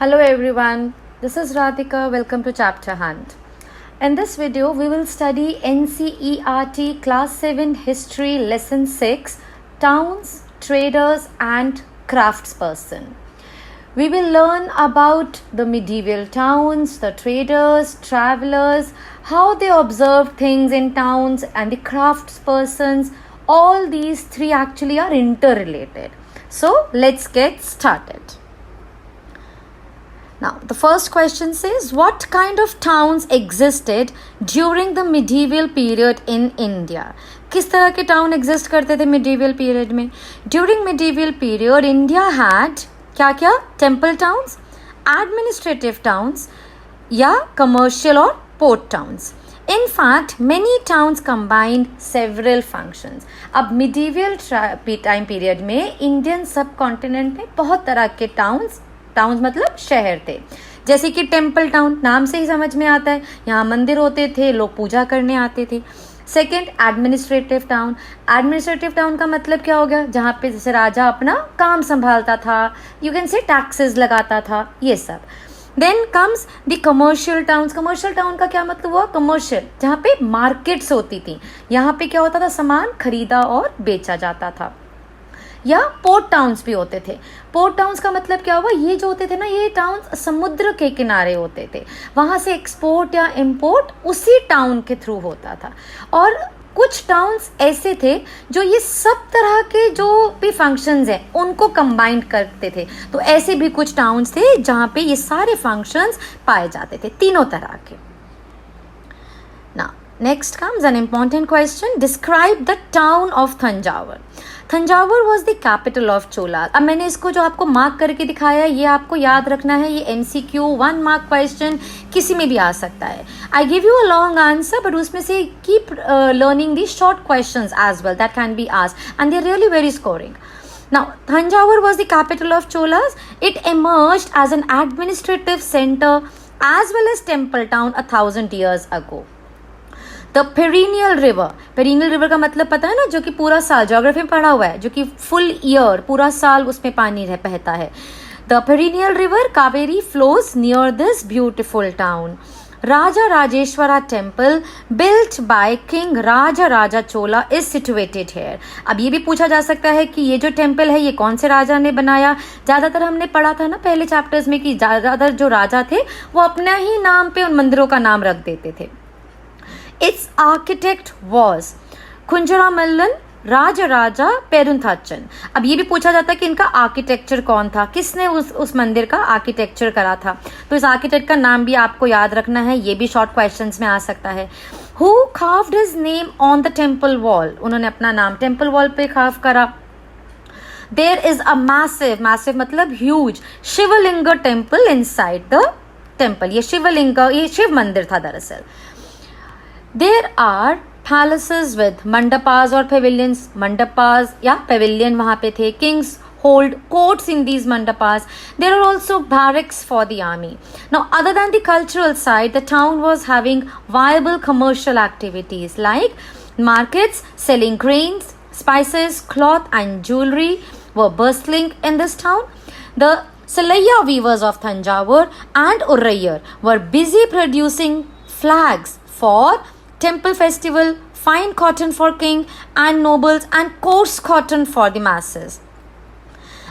Hello everyone, this is Radhika. Welcome to Chapter Hunt. In this video, we will study NCERT Class 7 History Lesson 6 Towns, Traders and Craftsperson. We will learn about the medieval towns, the traders, travelers, how they observed things in towns, and the craftspersons. All these three actually are interrelated. So let's get started. Now, the first question says, what kind of towns existed during the medieval period in India? किस तरह के town exist करते थे medieval period में? During medieval period, India had क्या क्या? Temple towns, administrative towns या commercial और port towns. In fact, many towns combined several functions. अब medieval time period में Indian subcontinent में बहुत तरह के टाउन्स मतलब शहर थे. जैसे कि टेम्पल टाउन, नाम से ही समझ में आता है, यहाँ मंदिर होते थे, लोग पूजा करने आते थे. Second, administrative town. Administrative town का मतलब क्या हो गया? जहाँ पे जैसे राजा अपना काम संभालता था, यू कैन से टैक्सेस लगाता था, ये सब. Then comes the commercial towns. Commercial town का क्या मतलब हुआ? कमर्शियल, जहाँ पे मार्केट्स होती थी, यहाँ पे क्या होता था? सामान खरीदा और बेचा जाता था. या पोर्ट टाउन्स भी होते थे. पोर्ट टाउन्स का मतलब क्या हुआ? ये जो होते थे ना, ये टाउन्स समुद्र के किनारे होते थे, वहाँ से एक्सपोर्ट या इम्पोर्ट उसी टाउन के थ्रू होता था. और कुछ टाउन्स ऐसे थे जो ये सब तरह के जो भी फंक्शंस हैं उनको कंबाइन करते थे. तो ऐसे भी कुछ टाउन्स थे जहाँ पे ये सारे फंक्शंस पाए जाते थे, तीनों तरह के. Now, next comes an important question. Describe the town of Thanjavur. Thanjavur was the capital of Cholas. अब मैंने इसको जो आपको मार्क करके दिखाया है, ये आपको याद रखना है. ये MCQ 1 मार्क क्वेश्चन किसी में भी आ सकता है. I give you a long answer, but उसमें से keep learning the short questions as well that can be asked, and they're really very scoring. Now, Thanjavur was the capital of Cholas. It emerged as an administrative center as well as temple town 1000 years ago. The perennial river का मतलब पता है ना, जो कि पूरा साल geography में पढ़ा हुआ है, जो कि फुल ईयर पूरा साल उसमें पानी बहता है. The perennial river Kaveri flows near this beautiful town. Raja Rajeshwara temple built by king Raja Chola is situated here. अब ये भी पूछा जा सकता है कि ये जो टेम्पल है ये कौन से राजा ने बनाया. ज़्यादातर हमने पढ़ा था ना पहले चैप्टर्स में कि ज़्यादातर जो राजा थे वो अपने ही नाम पे उन मंदिरों का नाम रख देते थे. Its architect was खुंजरामल्लन राजा पेरुंथाचन. अब ये भी पूछा जाता है कि इनका आर्किटेक्चर कौन था, किसने उस मंदिर का आर्किटेक्चर करा था. तो इस आर्किटेक्ट का नाम भी आपको याद रखना है, ये भी शॉर्ट क्वेश्चंस में आ सकता है. Who carved his name on the temple wall? उन्होंने अपना नाम टेम्पल वॉल पे कार्व करा. There is a massive मतलब huge Shivling temple inside the temple. ये शिवलिंग, ये शिव मंदिर था दरअसल. There are palaces with mandapas or pavilions. Mandapas या pavilion वहाँ पे थे. Kings hold courts in these mandapas. There are also barracks for the army. Now, other than the cultural side, the town was having viable commercial activities like markets selling grains, spices, cloth and jewelry were bustling in this town. The Salaya weavers of Thanjavur and Uraiyar were busy producing flags for temple festival, fine cotton for king and nobles and coarse cotton for the masses.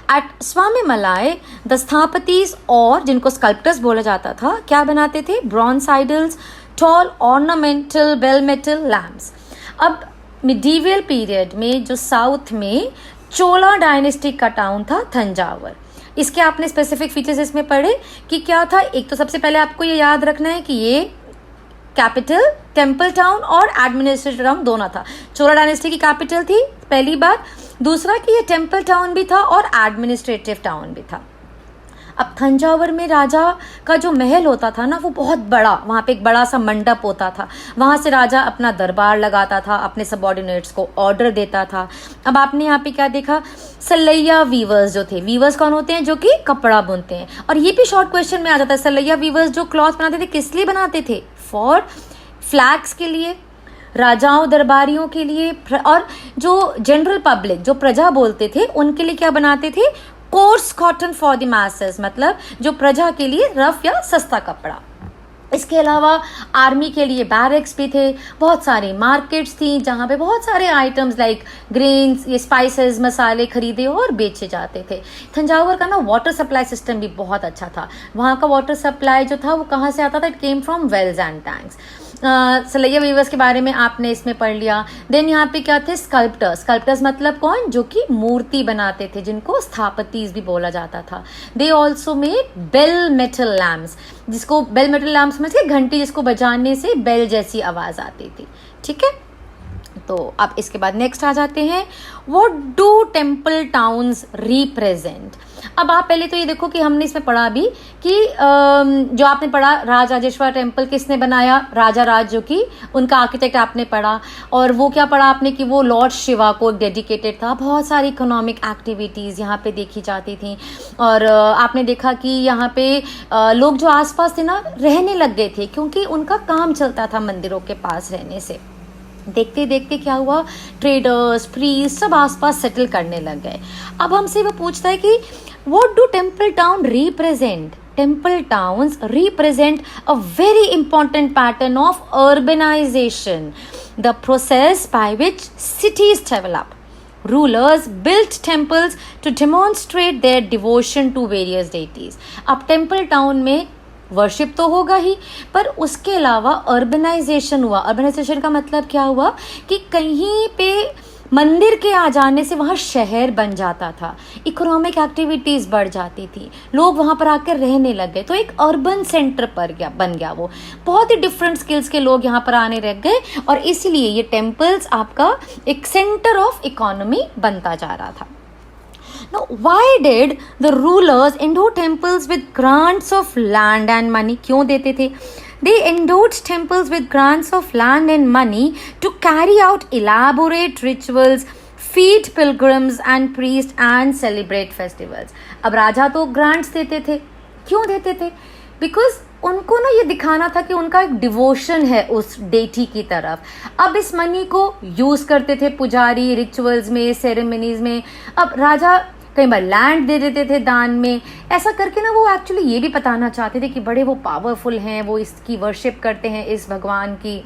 At Swami Malai, the स्थापतीज और जिनको sculptors बोला जाता था क्या बनाते थे? Bronze idols, tall ornamental bell metal lamps. अब medieval period में जो साउथ में चोला डायनेस्टी का टाउन था थंजावर, इसके आपने स्पेसिफिक फीचर्स इसमें पढ़े कि क्या था. एक तो सबसे पहले आपको ये याद रखना है कि ये कैपिटल, टेम्पल टाउन और एडमिनिस्ट्रेटिव टाउन दोनों था. चोला डायनेस्टी की कैपिटल थी पहली बात. दूसरा कि ये टेम्पल टाउन भी था और एडमिनिस्ट्रेटिव टाउन भी था. अब थंजावर में राजा का जो महल होता था ना वो बहुत बड़ा, वहाँ पे एक बड़ा सा मंडप होता था, वहाँ से राजा अपना दरबार लगाता था, अपने सबऑर्डिनेट्स को ऑर्डर देता था. अब आपने यहाँ पे क्या देखा? सलैया वीवर्स जो थे, वीवर्स कौन होते हैं? जो कि कपड़ा बुनते हैं. और ये भी शॉर्ट क्वेश्चन में आ जाता है. सलैया वीवर्स जो क्लॉथ बनाते थे किस लिए बनाते थे? फॉर फ्लैग्स के लिए, राजाओं दरबारियों के लिए, और जो जनरल पब्लिक जो प्रजा बोलते थे उनके लिए क्या बनाते थे? Course cotton for the masses, मतलब जो प्रजा के लिए रफ या सस्ता कपड़ा। इसके अलावा आर्मी के लिए बैरक्स भी थे, बहुत सारी मार्केट्स थी जहाँ पे बहुत सारे आइटम्स लाइक ग्रेन्स, ये स्पाइसेस, मसाले खरीदे और बेचे जाते थे। तंजावुर का ना वाटर सप्लाई सिस्टम भी बहुत अच्छा था। वहाँ का वाटर सप्लाई जो था वो कहाँ से आता था? It came from wells and tanks. Saliya weavers के बारे में आपने इसमें पढ़ लिया। देन यहाँ पे क्या थे? स्कल्प्टर्स। स्कल्प्टर्स मतलब कौन? जो कि मूर्ति बनाते थे, जिनको स्थापतीज भी बोला जाता था। They also made bell metal lamps, जिसको बेल मेटल लैम्प्स में से घंटी जिसको बजाने से बेल जैसी आवाज आती थी। ठीक है, तो अब इसके बाद नेक्स्ट आ जाते हैं, what do temple towns represent. अब आप पहले तो ये देखो कि हमने इसमें पढ़ा भी कि जो आपने पढ़ा राजराजेश्वर टेम्पल किसने बनाया? राजा राज, जो कि उनका आर्किटेक्ट आपने पढ़ा। और वो क्या पढ़ा आपने कि वो लॉर्ड शिवा को डेडिकेटेड था। बहुत सारी इकोनॉमिक एक्टिविटीज़ यहाँ पे देखी जाती थी। और आपने देखा कि यहाँ पे लोग जो आसपास थे ना रहने लग गए थे, क्योंकि उनका काम चलता था मंदिरों के पास रहने से। देखते देखते क्या हुआ? ट्रेडर्स, प्रीस्ट सब आसपास सेटल करने लग गए। अब हमसे वो पूछता है कि what do temple town represent? Temple towns represent a very important pattern of urbanisation, the process by which cities develop. Rulers built temples to demonstrate their devotion to various deities. अब टेम्पल टाउन में worship तो होगा ही, पर उसके अलावा urbanisation हुआ। Urbanisation का मतलब क्या हुआ कि कहीं पे मंदिर के आ जाने से वहाँ शहर बन जाता था, इकोनॉमिक एक्टिविटीज़ बढ़ जाती थी, लोग वहाँ पर आकर रहने लग गए, तो एक अर्बन सेंटर बन गया वो। बहुत ही डिफरेंट स्किल्स के लोग यहाँ पर आने लग गए, और इसलिए ये टेम्पल्स आपका एक सेंटर ऑफ इकोनॉमी बनता जा रहा था। Now, why did the rulers endow temples with grants of land and money? क्यों देते थे? They endowed temples with grants of land and money to carry out elaborate rituals, feed pilgrims and priests and celebrate festivals. अब राजा तो grants देते थे। क्यों देते थे? Because उनको ना ये दिखाना था कि उनका एक डिवोशन है उस डेटी की तरफ। अब इस मनी को यूज करते थे पुजारी रिचुअल्स में, सेरेमनीज में। अब राजा कई बार लैंड दे देते थे दान में। ऐसा करके ना वो एक्चुअली ये भी बताना चाहते थे कि बड़े वो पावरफुल हैं, वो इसकी वर्शिप करते हैं इस भगवान की,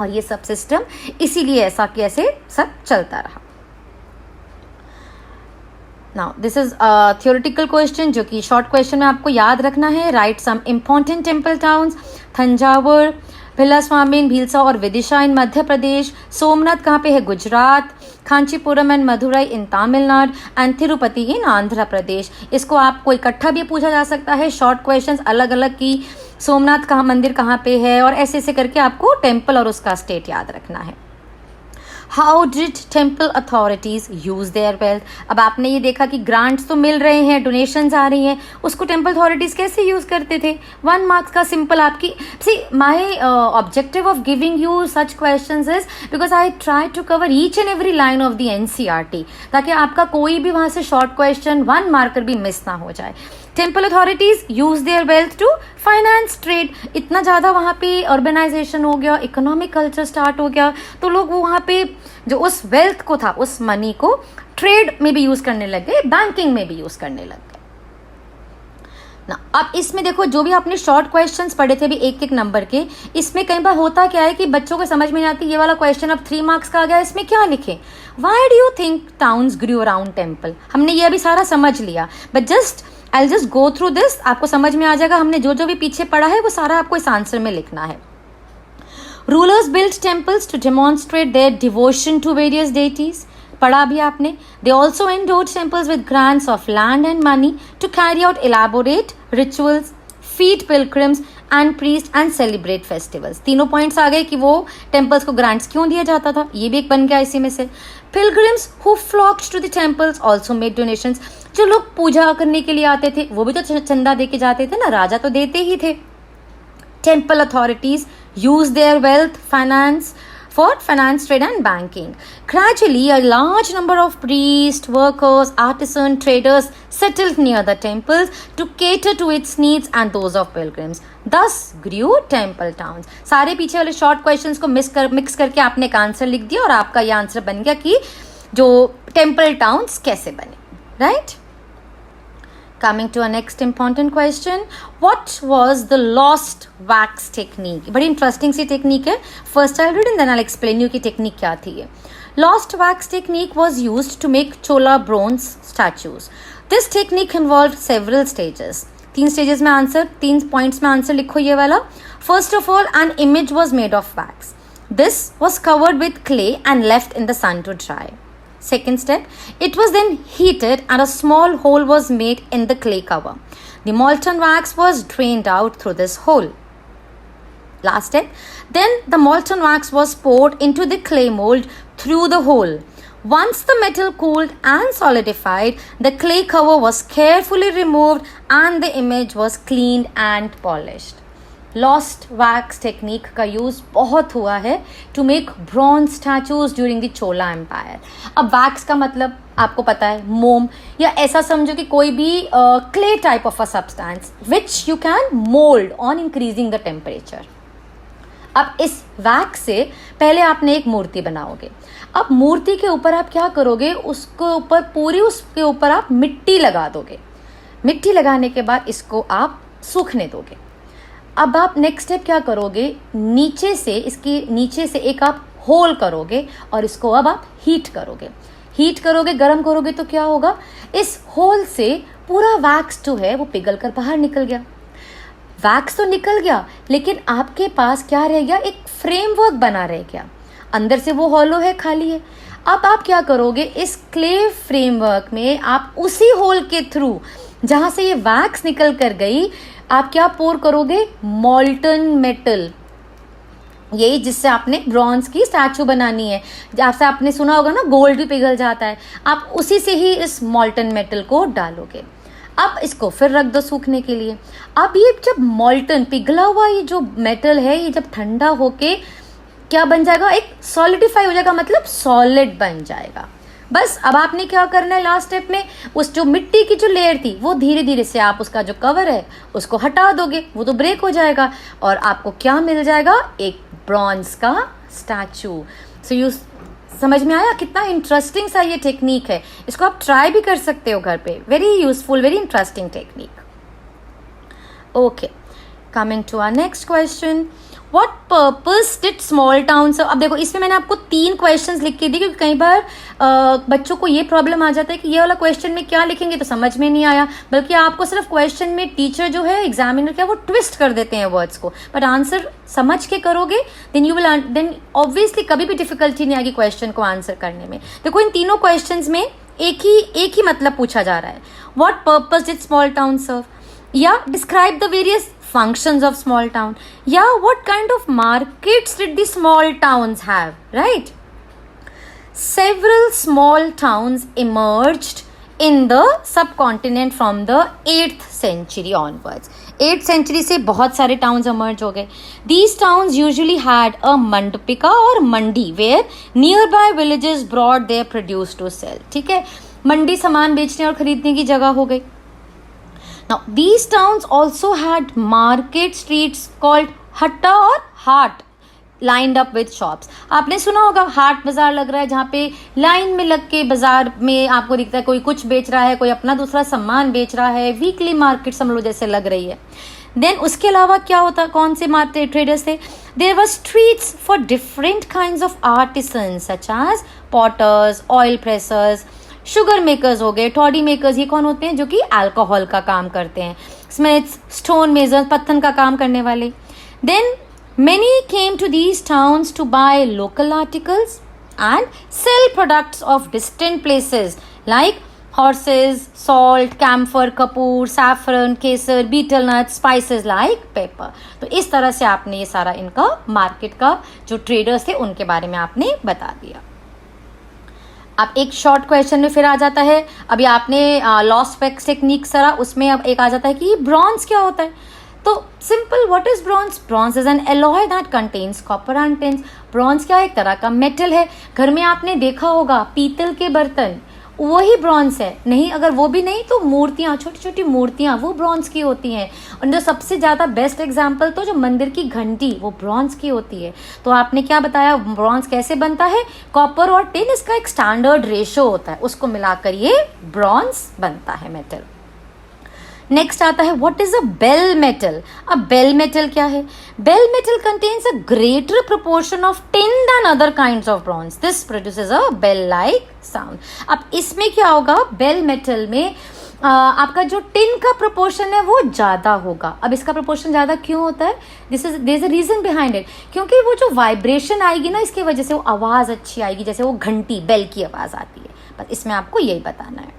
और ये सब सिस्टम इसीलिए ऐसा कैसे सब चलता रहा। Now this is theoretical question, जो कि शॉर्ट क्वेश्चन में आपको याद रखना है। Write some important temple towns: Thanjavur, Bhillasvamin, Bhilsa और विदिशा इन मध्य प्रदेश, सोमनाथ कहाँ पे है? Gujarat, Kanchipuram and Madurai in Tamil Nadu and Tirupati in Andhra Pradesh. इसको आपको इकट्ठा भी पूछा जा सकता है, शॉर्ट क्वेश्चंस अलग अलग की सोमनाथ कहाँ मंदिर कहाँ पे है, और ऐसे ऐसे करके आपको टेम्पल और उसका स्टेट याद रखना है। How did temple authorities use their wealth? अब आपने ये देखा कि ग्रांट्स तो मिल रहे हैं, डोनेशंस आ रही हैं, उसको टेम्पल अथॉरिटीज कैसे यूज करते थे? 1 मार्क्स का सिंपल आपकी see my objective of giving you such questions is because I try to cover each and every line of the NCERT, ताकि आपका कोई भी वहां से शॉर्ट क्वेश्चन 1 मार्कर भी मिस ना हो जाए। Temple authorities use their wealth to finance trade. इतना ज़्यादा वहाँ पे अर्बनाइजेशन हो गया, इकोनॉमिक कल्चर स्टार्ट हो गया, तो लोग वो वहाँ पे जो उस वेल्थ को था, उस मनी को ट्रेड में भी यूज करने लग गए, बैंकिंग में भी यूज करने लग गए ना। अब इसमें देखो, जो भी आपने शॉर्ट क्वेश्चंस पढ़े थे भी एक एक नंबर के, इसमें कई बार होता क्या है कि बच्चों को समझ में नहीं आती, ये वाला क्वेश्चन अब 3 मार्क्स का आ गया, इसमें क्या लिखे? Why do you think towns grew around temple? हमने ये अभी सारा समझ लिया, but I'll just go through this, आपको समझ में आ जाएगा। हमने जो जो भी पीछे पढ़ा है वो सारा आपको इस आंसर में लिखना है। Rulers built temples to demonstrate their devotion to various deities. पढ़ा भी आपने। They also endowed temples with grants of land and money to carry out elaborate rituals, feed pilgrims and priests and celebrate festivals. तीनों points आ गए कि वो temples को grants क्यों दिया जाता था, ये भी एक बन गया इसी में से। Pilgrims who flocked to the temples also made donations. जो लोग पूजा करने के लिए आते थे वो भी तो चंदा दे के जाते थे ना, राजा तो देते ही थे। Temple authorities use their wealth for finance, trade and banking. Gradually, a large number of priests, workers, artisans, traders settled near the temples to cater to its needs and those of pilgrims. Thus grew temple towns. सारे पीछे वाले short questions को mix करके आपने एक answer लिख दिया, और आपका ये आंसर बन गया कि जो टेम्पल टाउन्स कैसे बने। Right? Coming to our next important question, what was the lost wax technique? बड़ी इंटरेस्टिंग सी टेक्निक है. First I'll read and then I'll explain you कि टेक्निक क्या थी ये. Lost wax technique was used to make Chola bronze statues. This technique involved several stages. 3 stages में answer, 3 points में answer लिखो ये वाला. First of all, an image was made of wax. This was covered with clay and left in the sun to dry. Second step, it was then heated and a small hole was made in the clay cover. The molten wax was drained out through this hole. Last step, then the molten wax was poured into the clay mold through the hole. Once the metal cooled and solidified, the clay cover was carefully removed and the image was cleaned and polished. Lost wax technique का use बहुत हुआ है to make bronze statues during the Chola empire. अब wax का मतलब आपको पता है मोम, या ऐसा समझो कि कोई भी clay type of a substance which you can mould on increasing the temperature. अब इस वैक्स से पहले आपने एक मूर्ति बनाओगे. अब मूर्ति के ऊपर आप क्या करोगे, उसके ऊपर आप मिट्टी लगा दोगे. मिट्टी लगाने के बाद इसको आप सूखने दोगे. अब आप नेक्स्ट स्टेप क्या करोगे, इसके नीचे से एक आप होल करोगे और इसको अब आप हीट करोगे, गर्म करोगे. तो क्या होगा, इस होल से पूरा वैक्स जो है वो पिघल कर बाहर निकल गया. वैक्स तो निकल गया, लेकिन आपके पास क्या रह गया, एक फ्रेमवर्क बना रह गया. अंदर से वो हॉलो है, खाली है. अब आप क्या करोगे, इस क्ले फ्रेमवर्क में आप उसी होल के थ्रू जहाँ से ये वैक्स निकल कर गई, आप क्या पोर करोगे, मॉल्टन मेटल. यही जिससे आपने ब्रॉन्ज की स्टैचू बनानी है. जैसे आपने सुना होगा ना, गोल्ड भी पिघल जाता है, आप उसी से ही इस मॉल्टन मेटल को डालोगे. अब इसको फिर रख दो सूखने के लिए. अब ये जब मॉल्टन पिघला हुआ ये जो मेटल है, ये जब ठंडा होके क्या बन जाएगा, एक सॉलिडिफाई हो जाएगा, मतलब सॉलिड बन जाएगा. बस अब आपने क्या करना है, लास्ट स्टेप में उस जो मिट्टी की जो लेयर थी वो धीरे धीरे से आप उसका जो कवर है उसको हटा दोगे, वो तो ब्रेक हो जाएगा और आपको क्या मिल जाएगा, एक ब्रॉन्ज का स्टैचू. सो यू समझ में आया कितना इंटरेस्टिंग सा ये टेक्निक है. इसको आप ट्राई भी कर सकते हो घर पे. Very useful, very interesting technique. Okay, coming to our next question, What purpose did small towns? अब देखो इसमें मैंने आपको 3 क्वेश्चंस लिख के दी, क्योंकि कई बार बच्चों को ये प्रॉब्लम आ जाता है कि ये वाला क्वेश्चन में क्या लिखेंगे तो समझ में नहीं आया, बल्कि आपको सिर्फ क्वेश्चन में टीचर जो है, एग्जामिनर क्या, वो ट्विस्ट कर देते हैं वर्ड्स को. बट आंसर समझ के करोगे देन ऑब्वियसली कभी भी डिफिकल्टी नहीं आएगी क्वेश्चन को आंसर करने में. देखो इन तीनों क्वेश्चंस में एक ही मतलब पूछा जा रहा है. What purpose did small towns serve? या describe the various functions of small town. Yeah, what kind of markets did the small towns have, right? Several small towns emerged in the subcontinent from the 8th century onwards. 8th century से बहुत सारे towns emerge हो गए. These towns usually had a mandapika or mandi where nearby villages brought their produce to sell. ठीक है, मंडी सामान बेचने और खरीदने की जगह हो गई. Now, these towns also had market streets called hatta or hart lined up with shops. आपने सुना होगा हाट बाजार लग रहा है, जहाँ पे लाइन में लग के बाजार में आपको दिखता है कोई कुछ बेच रहा है, कोई अपना दूसरा सामान बेच रहा है. वीकली मार्केट समझ लो जैसे लग रही है. देन उसके अलावा क्या होता, कौन से मार्केट ट्रेडर्स थे, there were streets for different kinds of artisans such as potters, oil pressers, sugar makers हो गए. टॉडी मेकर्स ये कौन होते हैं, जो कि अल्कोहल का काम करते हैं. स्मिथ्स, स्टोन मेजर्स, पत्थर का काम करने वाले. Then many came to these towns to buy local articles and sell products of distant places like horses, salt, camphor, kapoor, saffron, kesar, betel nuts, spices like pepper. तो इस तरह से आपने ये सारा इनका मार्केट का जो ट्रेडर्स थे उनके बारे में आपने बता दिया. अब एक शॉर्ट क्वेश्चन में फिर आ जाता है, अभी आपने लॉस्ट वैक्स टेक्निक सरा, उसमें अब एक आ जाता है कि ब्रॉन्ज क्या होता है. तो simple, what is bronze? Bronze is an alloy that contains copper and tin. Bronze क्या है, एक तरह का मेटल है. घर में आपने देखा होगा पीतल के बर्तन, वही ब्रॉन्ज है. नहीं, अगर वो भी नहीं तो मूर्तियाँ, छोटी छोटी मूर्तियाँ, वो ब्रॉन्ज की होती हैं. और जो सबसे ज़्यादा बेस्ट एग्जांपल तो जो मंदिर की घंटी, वो ब्रॉन्ज की होती है. तो आपने क्या बताया, ब्रॉन्ज कैसे बनता है, कॉपर और टिन, इसका एक स्टैंडर्ड रेशो होता है, उसको मिलाकर ये ब्रॉन्ज बनता है, मेटल. नेक्स्ट आता है what is a bell metal. अब बेल मेटल क्या है? Bell metal contains a greater proportion of tin than other kinds of bronze. This produces a bell like sound. अब इसमें क्या होगा? बेल मेटल में आपका जो टिन का प्रोपोर्शन है वो ज़्यादा होगा. अब इसका प्रोपोर्शन ज़्यादा क्यों होता है? There is a reason behind it. क्योंकि वो जो वाइब्रेशन आएगी ना, इसकी वजह से वो आवाज़ अच्छी आएगी, जैसे वो घंटी बेल की आवाज़ आती है. बस इसमें आपको यही बताना है.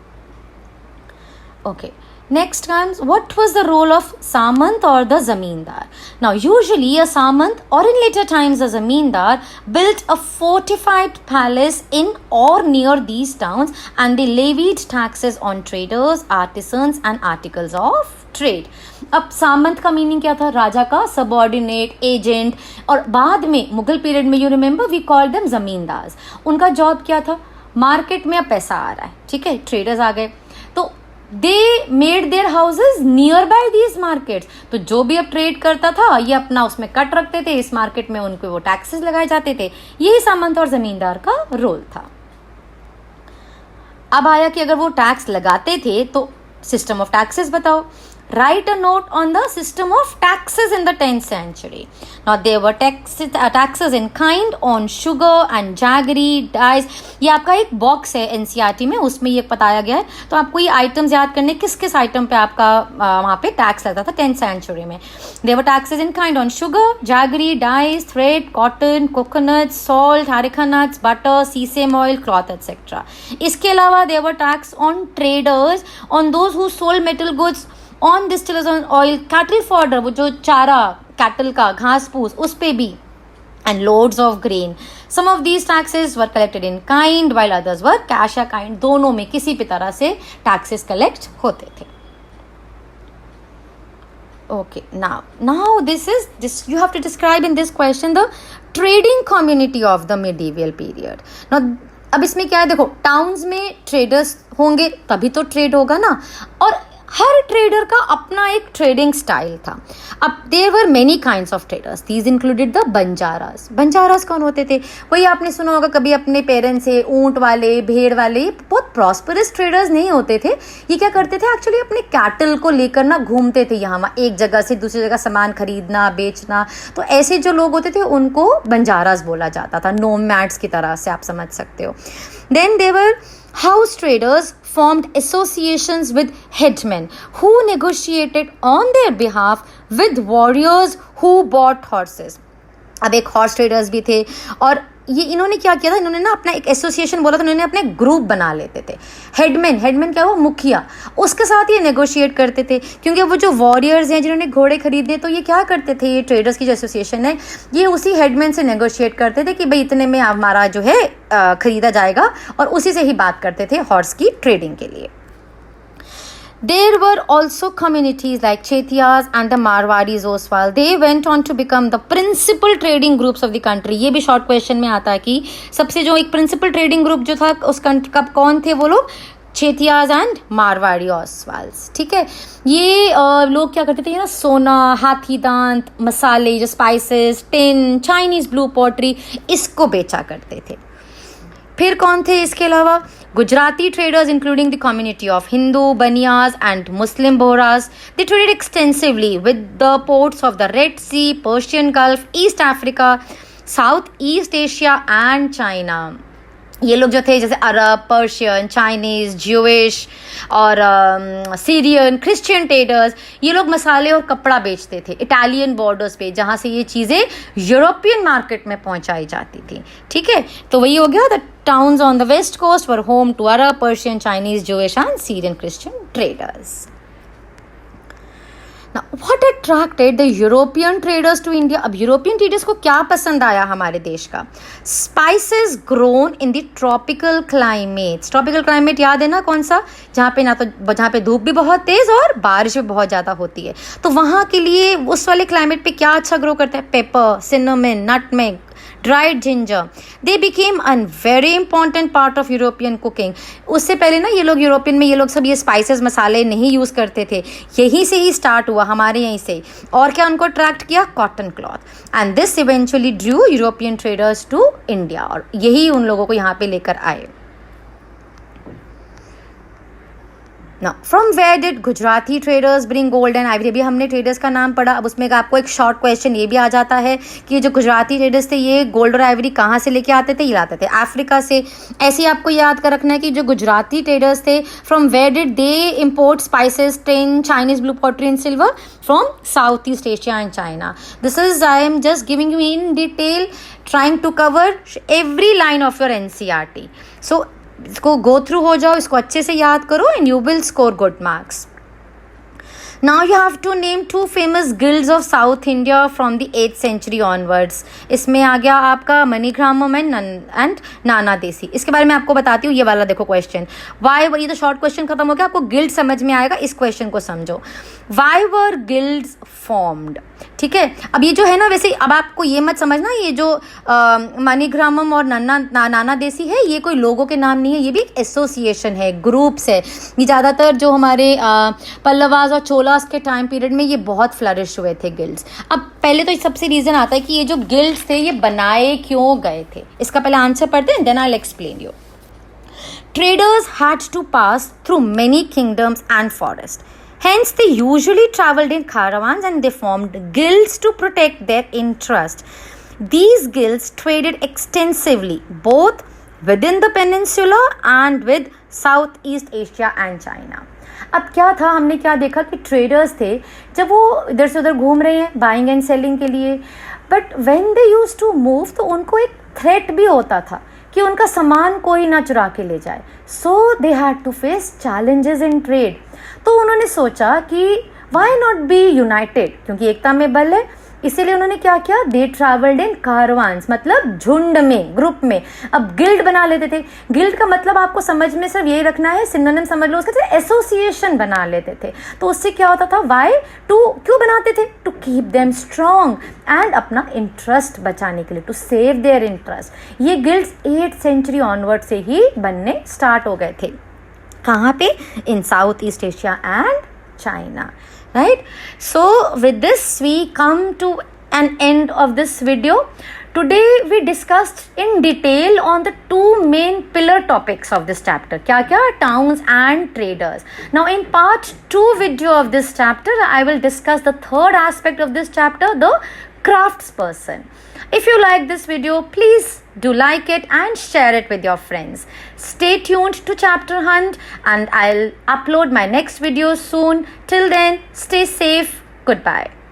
Okay. Next comes, what was the role of Samant or the Zamindar? Now, usually a Samant or in later times a Zamindar built a fortified palace in or near these towns and they levied taxes on traders, artisans and articles of trade. अब सामंत का meaning क्या था? राजा का subordinate, agent. और बाद में Mughal period में you remember we called them zamindars. उनका जॉब क्या था? मार्केट में अब पैसा आ रहा है, ठीक है, ट्रेडर्स आ गए, तो they made their houses near by these markets. तो जो भी अब ट्रेड करता था ये अपना उसमें कट रखते थे, इस मार्केट में उनको वो टैक्सेस लगाए जाते थे. यही सामंत और जमींदार का रोल था. अब आया कि अगर वो टैक्स लगाते थे तो सिस्टम ऑफ टैक्सेस बताओ. Write a note on the system of taxes in the 10th century. Now there were taxes in kind on sugar and jaggery, dyes. ये आपका एक बॉक्स है एनसीईआरटी में, उसमें ये बताया गया है. तो आपको ये आइटम्स याद करने, किस किस आइटम पे आपका वहाँ पे टैक्स लगता था 10th सेंचुरी में. There were taxes in kind on sugar, jaggery, dyes, thread, cotton, coconuts, salt, harika nuts, butter, sesame oil, cloth, etc. इसके अलावा there were tax on traders, on those who sold metal goods, on distillers on oil, cattle fodder, वो जो चारा cattle का घास फूस, उस पे भी, and loads of grain. Some of these taxes were collected in kind while others were cash या काइंड. दोनों में किसी भी तरह से टैक्सेस कलेक्ट होते थे. Okay, now this you have to describe in this question the trading community of the medieval period. Now अब इसमें क्या है? देखो, टाउन्स में ट्रेडर्स होंगे तभी तो ट्रेड होगा ना, और हर ट्रेडर का अपना एक ट्रेडिंग स्टाइल था. अब there were many kinds of traders. These included the Banjaras. Banjaras कौन होते थे? वही आपने सुना होगा कभी अपने पेरेंट्स से, ऊंट वाले, भेड़ वाले. बहुत प्रॉस्परस ट्रेडर्स नहीं होते थे. ये क्या करते थे? एक्चुअली अपने कैटल को लेकर ना घूमते थे यहाँ वहाँ, एक जगह से दूसरी जगह सामान खरीदना, बेचना. तो ऐसे जो लोग होते थे उनको बंजारास बोला जाता था, नोमैड्स की तरह से आप समझ सकते हो. Then they were house traders formed associations with headmen who negotiated on their behalf with warriors who bought horses. अब एक हॉर्स ट्रेडर्स भी थे, और ये इन्होंने क्या किया था? इन्होंने ना अपना एक एसोसिएशन बोला था, इन्होंने अपने ग्रुप बना लेते थे. हेडमैन क्या, वो मुखिया, उसके साथ ये नेगोशिएट करते थे. क्योंकि वो जो वॉरियर्स हैं जिन्होंने घोड़े खरीदे, तो ये क्या करते थे? ये ट्रेडर्स की जो एसोसिएशन है, ये उसी हेडमैन से नेगोशिएट करते थे कि भाई इतने में हमारा जो है खरीदा जाएगा, और उसी से ही बात करते थे हॉर्स की ट्रेडिंग के लिए. There were also communities like Chetiyas and the Marwadis as well. They went on to become the principal trading groups of the country. ये भी शॉर्ट क्वेश्चन में आता है कि सबसे जो एक प्रिंसिपल ट्रेडिंग ग्रुप जो था उस कंट्री का कौन थे? वो लोग चेतियाज एंड मारवाड़ी ऑसवाल्स. ठीक है, ये लोग क्या करते थे? ये ना सोना, हाथी दांत, मसाले, जो spices, tin, Chinese blue pottery, इसको बेचा करते थे. फिर कौन थे इसके अलावा? Gujarati traders, including the community of Hindu, Baniyas and Muslim Bohras. They traded extensively with the ports of the Red Sea, Persian Gulf, East Africa, Southeast Asia and China. ये लोग जो थे जैसे अरब, पर्शियन, चाइनीज, ज्यूइश और Syrian, Christian traders, ये लोग मसाले और कपड़ा बेचते थे इटालियन बॉर्डर्स पे, जहाँ से ये चीज़ें यूरोपियन मार्केट में पहुँचाई जाती थी. ठीक है, तो वही हो गया. The towns on the west coast were home to Arab, Persian, Chinese, Jewish and Syrian Christian traders. Now, what attracted the European traders to India? अब यूरोपियन ट्रेडर्स को क्या पसंद आया हमारे देश का? Spices grown in the tropical climates. Tropical climate याद है ना कौन सा? जहाँ पे धूप भी बहुत तेज और बारिश भी बहुत ज़्यादा होती है. तो वहाँ के लिए उस वाले क्लाइमेट पे क्या अच्छा ग्रो करता है? Paper, cinnamon, nutmeg, dried ginger. They became a very important part of European cooking. उससे पहले ना ये लोग यूरोपियन में ये लोग सब ये स्पाइसेस, मसाले नहीं यूज़ करते थे. यहीं से ही स्टार्ट हुआ, हमारे यहीं से. और क्या उनको अट्रैक्ट किया? Cotton cloth. And this eventually drew European traders to India, और यही उन लोगों को यहाँ पे लेकर आए. Now, from where did Gujarati traders bring gold and ivory? अभी हमने traders का नाम पढ़ा, अब उसमें आपको एक short question ये भी आ जाता है कि ये जो गुजराती traders थे ये gold और ivory कहाँ से लेके आते थे? ये लाते थे अफ्रीका से. ऐसे ही आपको याद कर रखना है कि जो गुजराती traders थे, from where did they import spices, tin, Chinese blue pottery and silver? From Southeast Asia and China. This is, I am just giving you in detail, trying to cover every line of your NCERT. So इसको go through हो जाओ, इसको अच्छे से याद करो and you will score good marks. Now you have to name two famous guilds of South India from the 8th century onwards. इसमें आ गया आपका मणिग्रामम एंड नाना देसी. इसके बारे में आपको बताती हूँ. ये वाला देखो क्वेश्चन. वाई, ये तो शॉर्ट क्वेश्चन खत्म हो गया, आपको गिल्ड समझ में आएगा. इस क्वेश्चन को समझो. Why were guilds formed? ठीक है, अब ये जो है ना, वैसे अब आपको ये मत समझना ये जो मणिग्रामम और नाना देसी है ये कोई लोगों के नाम नहीं है, ये भी एक एसोसिएशन है, ग्रुप्स है. ये ज़्यादातर जो हमारे पल्लवास और चोलास के टाइम पीरियड में ये बहुत फ्लरिश हुए थे गिल्ड्स. अब पहले तो सबसे रीज़न आता है कि ये जो गिल्ड्स थे ये बनाए क्यों गए थे. इसका पहले आंसर पढ़ते हैं, then I will explain you. Traders had to pass through many kingdoms and forests. Hence, they usually traveled in caravans and they formed guilds to protect their interest. These guilds traded extensively, both within the peninsula and with Southeast Asia and China. अब क्या था, हमने क्या देखा कि traders थे जब वो इधर से उधर घूम रहे हैं बाइंग एंड सेलिंग के लिए, but when they used to move तो उनको एक थ्रेट भी होता था कि उनका सामान कोई ना चुरा के ले जाए. So they had to face challenges in trade. तो उन्होंने सोचा कि वाई नॉट बी यूनाइटेड, क्योंकि एकता में बल है, इसीलिए उन्होंने क्या किया, दे ट्रैवल्ड इन कारवान्स, मतलब झुंड में, ग्रुप में. अब गिल्ड बना लेते थे. गिल्ड का मतलब आपको समझ में सिर्फ यही रखना है, सिनोनिम समझ लो उसका, एसोसिएशन बना लेते थे. तो उससे क्या होता था, वाई टू, क्यों बनाते थे, to keep them strong and अपना इंटरेस्ट बचाने के लिए, टू सेव देयर इंटरेस्ट. ये गिल्ड्स 8th सेंचुरी ऑनवर्ड से ही बनने स्टार्ट हो गए थे. कहाँ पे, in south east Asia and China. Right? So with this we come to an end of this video. Today we discussed in detail on the two main pillar topics of this chapter. क्या towns and traders. Now in part 2 video of this chapter I will discuss the third aspect of this chapter, the craftsperson. If you like this video, please do like it and share it with your friends. Stay tuned to Chapter Hunt and I'll upload my next video soon. Till then, stay safe. Goodbye.